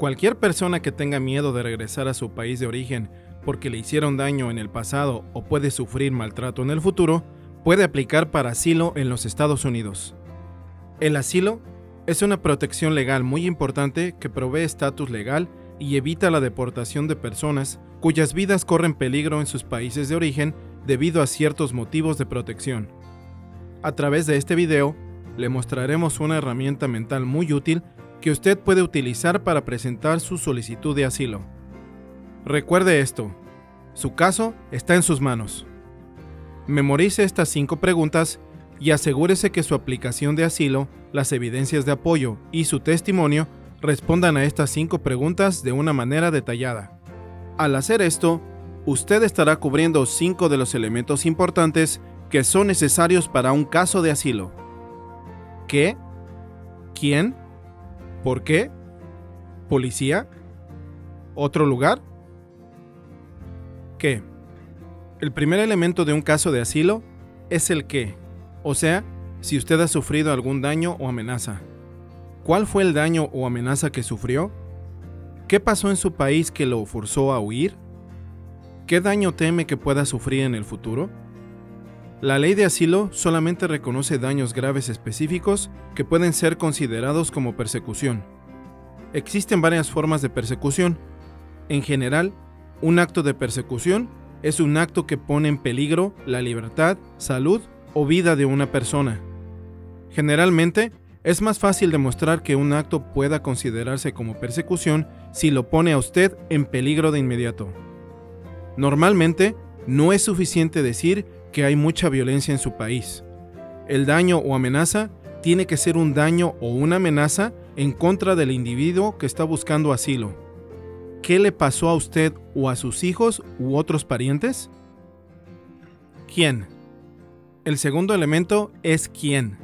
Cualquier persona que tenga miedo de regresar a su país de origen porque le hicieron daño en el pasado o puede sufrir maltrato en el futuro, puede aplicar para asilo en los Estados Unidos. El asilo es una protección legal muy importante que provee estatus legal y evita la deportación de personas cuyas vidas corren peligro en sus países de origen debido a ciertos motivos de protección. A través de este video, le mostraremos una herramienta mental muy útil que usted puede utilizar para presentar su solicitud de asilo. Recuerde esto, su caso está en sus manos. Memorice estas 5 preguntas y asegúrese que su aplicación de asilo, las evidencias de apoyo y su testimonio respondan a estas 5 preguntas de una manera detallada. Al hacer esto, usted estará cubriendo 5 de los elementos importantes que son necesarios para un caso de asilo. ¿Qué? ¿Quién? ¿Por qué? ¿Policía? ¿Otro lugar? ¿Qué? El primer elemento de un caso de asilo es el qué, o sea, si usted ha sufrido algún daño o amenaza. ¿Cuál fue el daño o amenaza que sufrió? ¿Qué pasó en su país que lo forzó a huir? ¿Qué daño teme que pueda sufrir en el futuro? La ley de asilo solamente reconoce daños graves específicos que pueden ser considerados como persecución. Existen varias formas de persecución. En general, un acto de persecución es un acto que pone en peligro la libertad, salud o vida de una persona. Generalmente, es más fácil demostrar que un acto pueda considerarse como persecución si lo pone a usted en peligro de inmediato. Normalmente, no es suficiente decir que hay mucha violencia en su país. El daño o amenaza tiene que ser un daño o una amenaza en contra del individuo que está buscando asilo. ¿Qué le pasó a usted o a sus hijos u otros parientes? ¿Quién? El segundo elemento es quién.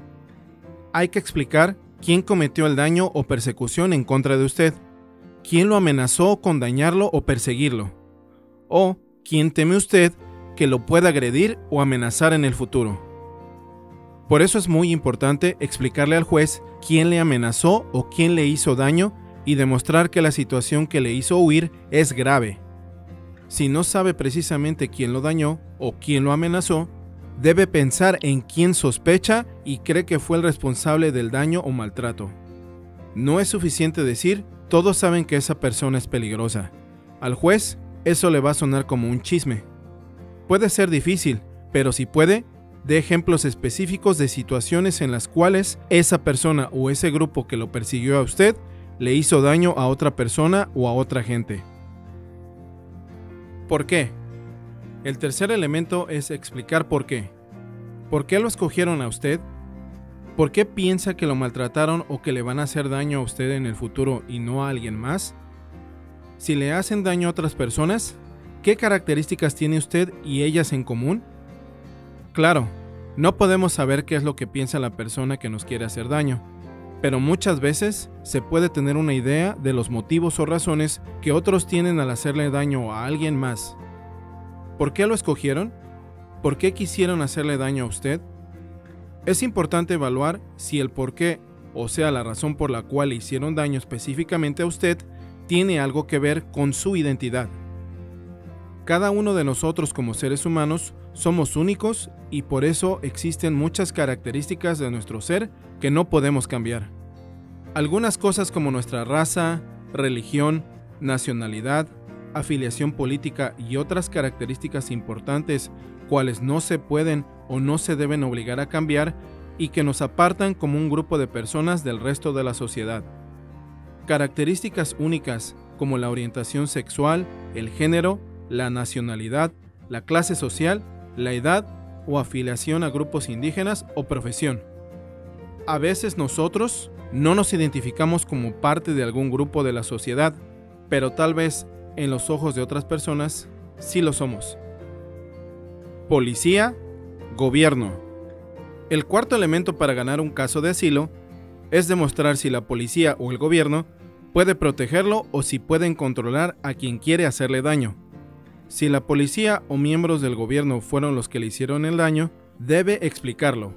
Hay que explicar quién cometió el daño o persecución en contra de usted, quién lo amenazó con dañarlo o perseguirlo, o quién teme usted que lo pueda agredir o amenazar en el futuro. Por eso es muy importante explicarle al juez quién le amenazó o quién le hizo daño y demostrar que la situación que le hizo huir es grave. Si no sabe precisamente quién lo dañó o quién lo amenazó, debe pensar en quién sospecha y cree que fue el responsable del daño o maltrato. No es suficiente decir, todos saben que esa persona es peligrosa. Al juez, eso le va a sonar como un chisme. Puede ser difícil, pero si puede, dé ejemplos específicos de situaciones en las cuales esa persona o ese grupo que lo persiguió a usted le hizo daño a otra persona o a otra gente. ¿Por qué? El tercer elemento es explicar por qué. ¿Por qué lo escogieron a usted? ¿Por qué piensa que lo maltrataron o que le van a hacer daño a usted en el futuro y no a alguien más? Si le hacen daño a otras personas, ¿qué características tiene usted y ellas en común? Claro, no podemos saber qué es lo que piensa la persona que nos quiere hacer daño, pero muchas veces se puede tener una idea de los motivos o razones que otros tienen al hacerle daño a alguien más. ¿Por qué lo escogieron? ¿Por qué quisieron hacerle daño a usted? Es importante evaluar si el por qué, o sea, la razón por la cual le hicieron daño específicamente a usted, tiene algo que ver con su identidad. Cada uno de nosotros como seres humanos somos únicos y por eso existen muchas características de nuestro ser que no podemos cambiar. Algunas cosas como nuestra raza, religión, nacionalidad, afiliación política y otras características importantes, cuales no se pueden o no se deben obligar a cambiar y que nos apartan como un grupo de personas del resto de la sociedad. Características únicas como la orientación sexual, el género, la nacionalidad, la clase social, la edad o afiliación a grupos indígenas o profesión. A veces nosotros no nos identificamos como parte de algún grupo de la sociedad, pero tal vez en los ojos de otras personas sí lo somos. Policía, gobierno. El cuarto elemento para ganar un caso de asilo es demostrar si la policía o el gobierno puede protegerlo o si pueden controlar a quien quiere hacerle daño. Si la policía o miembros del gobierno fueron los que le hicieron el daño, debe explicarlo.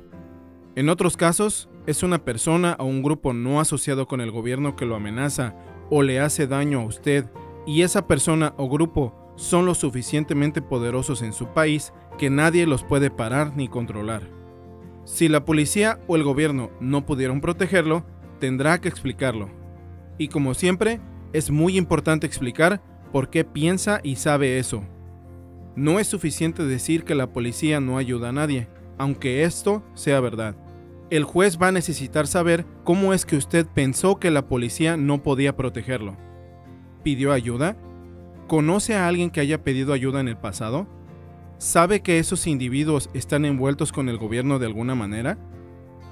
En otros casos, es una persona o un grupo no asociado con el gobierno que lo amenaza o le hace daño a usted y esa persona o grupo son lo suficientemente poderosos en su país que nadie los puede parar ni controlar. Si la policía o el gobierno no pudieron protegerlo, tendrá que explicarlo. Y como siempre, es muy importante explicar por qué piensa y sabe eso. No es suficiente decir que la policía no ayuda a nadie, aunque esto sea verdad. El juez va a necesitar saber cómo es que usted pensó que la policía no podía protegerlo. ¿Pidió ayuda? ¿Conoce a alguien que haya pedido ayuda en el pasado? ¿Sabe que esos individuos están envueltos con el gobierno de alguna manera?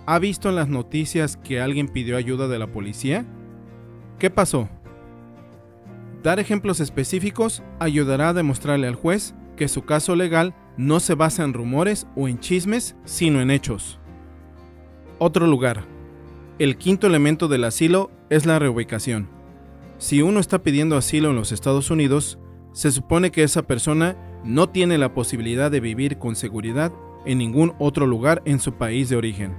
¿Ha visto en las noticias que alguien pidió ayuda de la policía? ¿Qué pasó? Dar ejemplos específicos ayudará a demostrarle al juez que su caso legal no se basa en rumores o en chismes, sino en hechos. Otro lugar. El quinto elemento del asilo es la reubicación. Si uno está pidiendo asilo en los Estados Unidos, se supone que esa persona no tiene la posibilidad de vivir con seguridad en ningún otro lugar en su país de origen.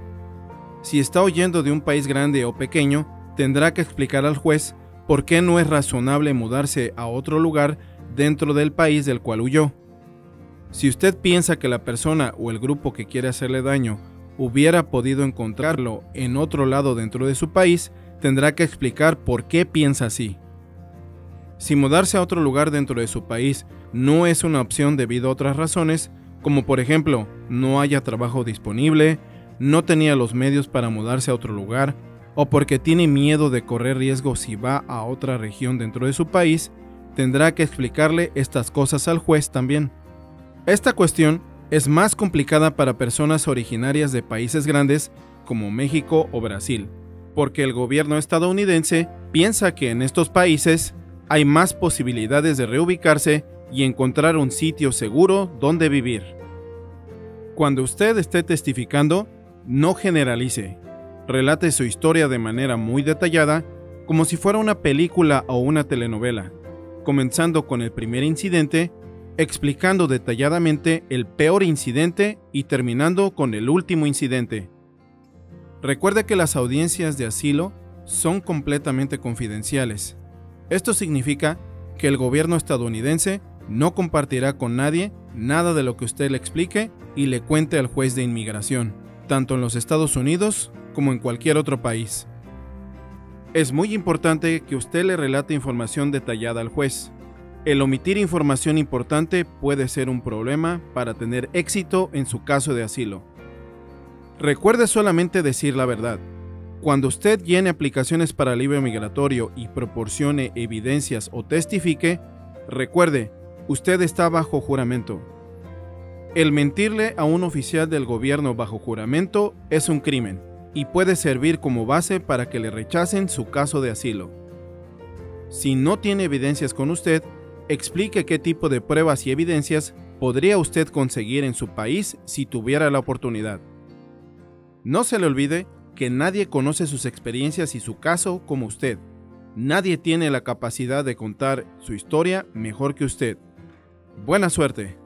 Si está huyendo de un país grande o pequeño, tendrá que explicar al juez por qué no es razonable mudarse a otro lugar dentro del país del cual huyó. Si usted piensa que la persona o el grupo que quiere hacerle daño hubiera podido encontrarlo en otro lado dentro de su país, tendrá que explicar por qué piensa así. Si mudarse a otro lugar dentro de su país no es una opción debido a otras razones, como por ejemplo, no haya trabajo disponible, no tenía los medios para mudarse a otro lugar, o porque tiene miedo de correr riesgo si va a otra región dentro de su país, tendrá que explicarle estas cosas al juez también. Esta cuestión es más complicada para personas originarias de países grandes como México o Brasil, porque el gobierno estadounidense piensa que en estos países hay más posibilidades de reubicarse y encontrar un sitio seguro donde vivir. Cuando usted esté testificando, no generalice. Relate su historia de manera muy detallada, como si fuera una película o una telenovela, comenzando con el primer incidente, explicando detalladamente el peor incidente y terminando con el último incidente. Recuerde que las audiencias de asilo son completamente confidenciales. Esto significa que el gobierno estadounidense no compartirá con nadie nada de lo que usted le explique y le cuente al juez de inmigración, tanto en los Estados Unidos como en cualquier otro país. Es muy importante que usted le relate información detallada al juez. El omitir información importante puede ser un problema para tener éxito en su caso de asilo. Recuerde solamente decir la verdad. Cuando usted llene aplicaciones para alivio migratorio y proporcione evidencias o testifique, recuerde, usted está bajo juramento. El mentirle a un oficial del gobierno bajo juramento es un crimen y puede servir como base para que le rechacen su caso de asilo. Si no tiene evidencias con usted, explique qué tipo de pruebas y evidencias podría usted conseguir en su país si tuviera la oportunidad. No se le olvide que nadie conoce sus experiencias y su caso como usted. Nadie tiene la capacidad de contar su historia mejor que usted. Buena suerte.